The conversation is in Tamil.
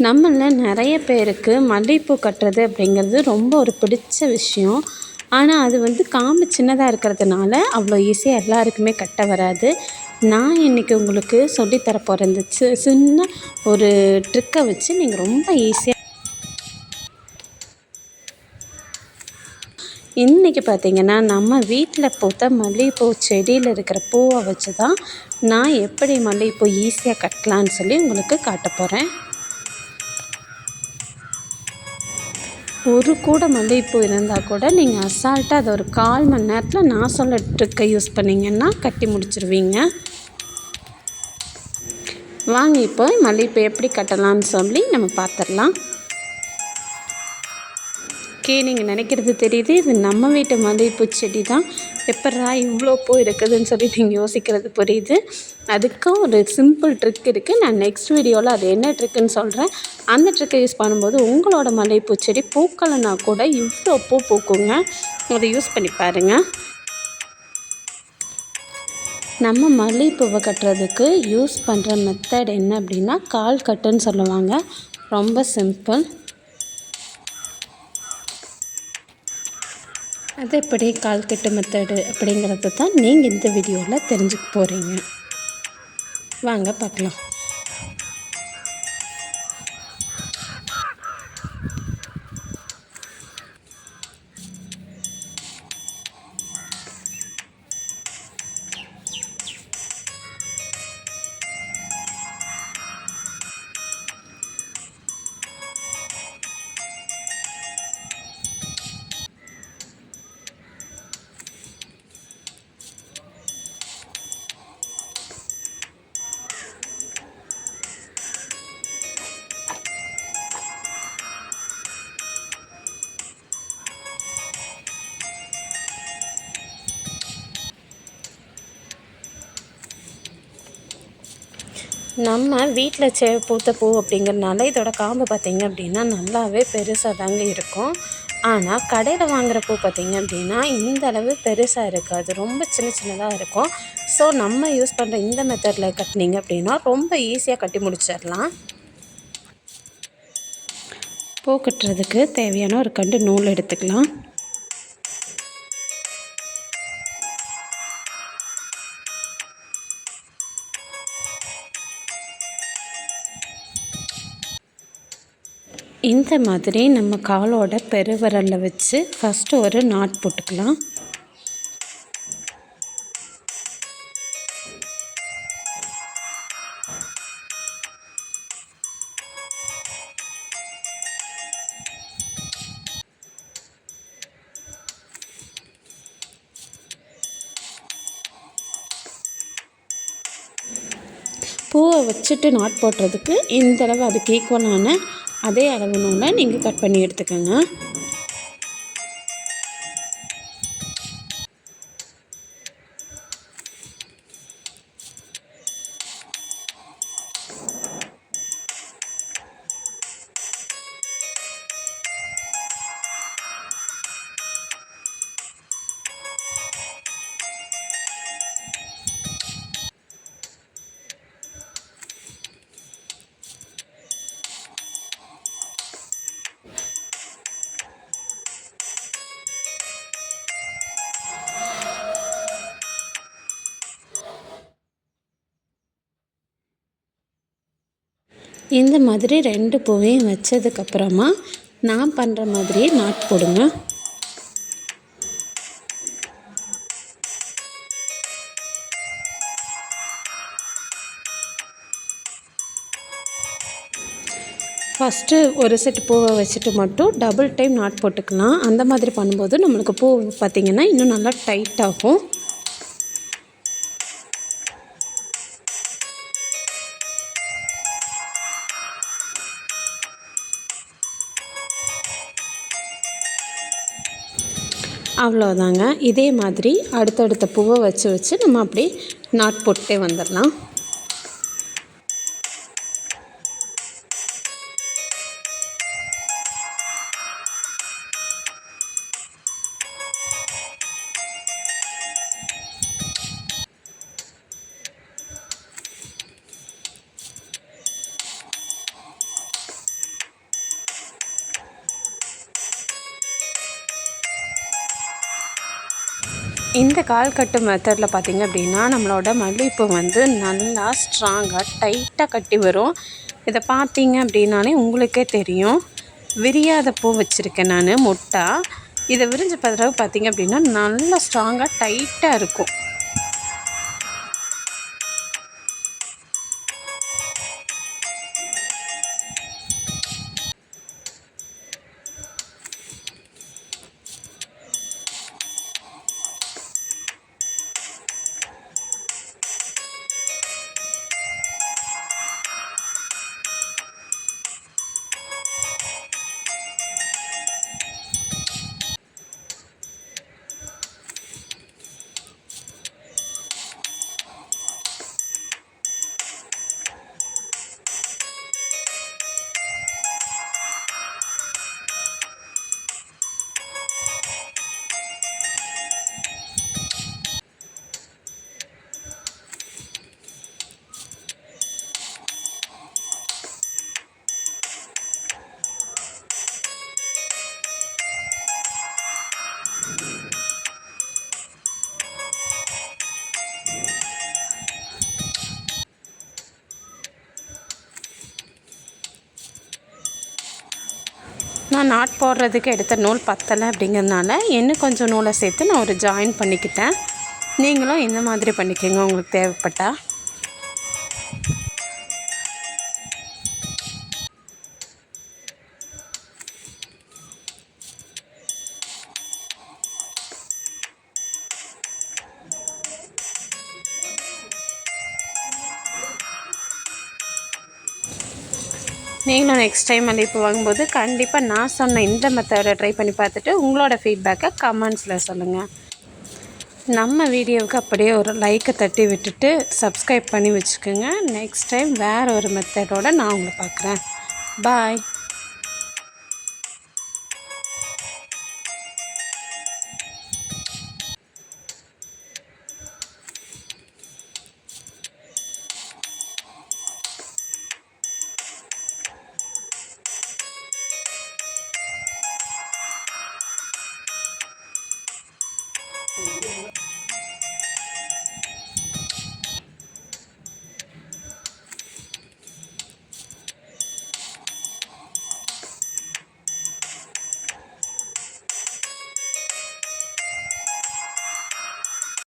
நம்மள நிறைய பேருக்கு மல்லிகைப்பூ கட்டுறது அப்படிங்கிறது ரொம்ப ஒரு பிடிச்ச விஷயம். ஆனால் அது காம்பு சின்னதாக இருக்கிறதுனால அவ்வளோ ஈஸியாக எல்லாருக்குமே கட்ட வராது. நான் இன்றைக்கி உங்களுக்கு சொல்லி தர போகிற இந்த சின்ன ஒரு ட்ரிக்கை வச்சு நீங்கள் ரொம்ப ஈஸியாக இன்றைக்கி பார்த்திங்கன்னா நம்ம வீட்டில் பூத்த மல்லிகைப்பூ செடியில் இருக்கிற பூவை வச்சு தான் நான் எப்படி மல்லிகைப்பூ ஈஸியாக கட்டலான்னு சொல்லி உங்களுக்கு காட்ட போகிறேன். ஒரு கூடை மல்லிகைப்பூ இருந்தால் கூட நீங்கள் அசால்ட்டாக அதை ஒரு 1/4 மணி நேரத்தில் நான் சொல்ல ட்ரிக்கை யூஸ் பண்ணிங்கன்னா கட்டி முடிச்சிருவீங்க. வாங்க இப்போ மல்லிகைப்பூ எப்படி கட்டலான்னு சொல்லி நம்ம பார்த்துடலாம். நீங்கள் நினைக்கிறது தெரியுது, இது நம்ம வீட்டு மல்லிகைப்பூ செடி தான், எப்பட்றா இவ்வளோ பூ இருக்குதுன்னு சொல்லி நீங்கள் யோசிக்கிறது புரியுது. அதுக்கும் ஒரு சிம்பிள் ட்ரிக் இருக்குது. நான் நெக்ஸ்ட் வீடியோவில் அது என்ன ட்ரிக்குன்னு சொல்கிறேன். அந்த ட்ரிக்கை யூஸ் பண்ணும்போது உங்களோட மல்லிகைப்பூ செடி பூக்கலைன்னா கூட இவ்வளோ பூ பூக்குங்க. அதை யூஸ் பண்ணி பாருங்கள். நம்ம மல்லிகைப்பூவை கட்டுறதுக்கு யூஸ் பண்ணுற மெத்தட் என்ன அப்படின்னா கால் கட்டுன்னு சொல்லுவாங்க. ரொம்ப சிம்பிள். அது எப்படி கால் கட்டு மெத்தடு அப்படிங்கிறது தான் நீங்கள் இந்த வீடியோவில் தெரிஞ்சுக்க போகிறீங்க. வாங்க பார்க்கலாம். நம்ம வீட்டில் பூத்த பூ அப்படிங்கிறனால இதோட காம்பு பார்த்திங்க அப்படின்னா நல்லாவே பெருசாக தாங்க இருக்கும். ஆனால் கடையில் வாங்குகிற பூ பார்த்திங்க அப்படின்னா இந்த அளவு பெருசாக இருக்காது, ரொம்ப சின்ன சின்னதாக இருக்கும். ஸோ நம்ம யூஸ் பண்ணுற இந்த மெத்தடில் கட்டினீங்க அப்படின்னா ரொம்ப ஈஸியாக கட்டி முடிச்சிடலாம். பூ கட்டுறதுக்கு தேவையான ஒரு கண்டு நூல் எடுத்துக்கலாம். இந்த மாதிரி நம்ம காலோட பெருவிரலில் வச்சு ஃபஸ்ட்டு ஒரு நாட் போட்டுக்கலாம். பூவை வச்சுட்டு நாட் போடுறதுக்கு இந்தளவு அதுக்கு ஈக்குவலான அதே அளவு நூலை நீங்கள் கட் பண்ணி எடுத்துக்கோங்க. இந்த மாதிரி 2 பூவையும் வச்சதுக்கப்புறமா நான் பண்ணுற மாதிரியே நாட் போடுங்க. ஃபஸ்ட்டு ஒரு செட் பூவை வச்சுட்டு மட்டும் டபுள் டைம் நாட் போட்டுக்கலாம். அந்த மாதிரி பண்ணும்போது நம்மளுக்கு பூ பார்த்திங்கன்னா இன்னும் நல்லா டைட் ஆகும். அவ்வளோதாங்க. இதே மாதிரி அடுத்தடுத்த பூவை வச்சு நம்ம அப்படியே நாட் போட்டே வந்துடலாம். இந்த கால் கட்டு மெத்தடில் பார்த்திங்க அப்படின்னா நம்மளோட மல்லிகைப்பூ வந்து நல்லா ஸ்ட்ராங்காக டைட்டாக கட்டி வரும். இதை பார்த்தீங்க அப்படின்னாலே உங்களுக்கே தெரியும். விரியாத பூ வச்சுருக்கேன் நான் மொட்டா. இதை விரிஞ்ச பிறகு பார்த்திங்க அப்படின்னா நல்லா ஸ்ட்ராங்காக டைட்டாக இருக்கும். நான் நாட் போடுறதுக்கு எடுத்த நூல் பத்தலை அப்படிங்கிறதுனால இன்னும் கொஞ்சம் நூலை சேர்த்து நான் ஒரு ஜாயின் பண்ணிக்கிட்டேன். நீங்களும் இந்த மாதிரி பண்ணிக்கோங்க உங்களுக்கு தேவைப்பட்டால். நீங்களும் நெக்ஸ்ட் டைம் மல்லிகைப்பூ வாங்கும்போது கண்டிப்பாக நான் சொன்ன இந்த மெத்தடை ட்ரை பண்ணி பார்த்துட்டு உங்களோட ஃபீட்பேக்கை கமெண்ட்ஸில் சொல்லுங்கள். நம்ம வீடியோவுக்கு அப்படியே ஒரு லைக்கை தட்டி விட்டுட்டு சப்ஸ்கிரைப் பண்ணி வச்சுக்கோங்க. நெக்ஸ்ட் டைம் வேறு ஒரு மெத்தடோடு நான் உங்களை பார்க்குறேன். பாய்.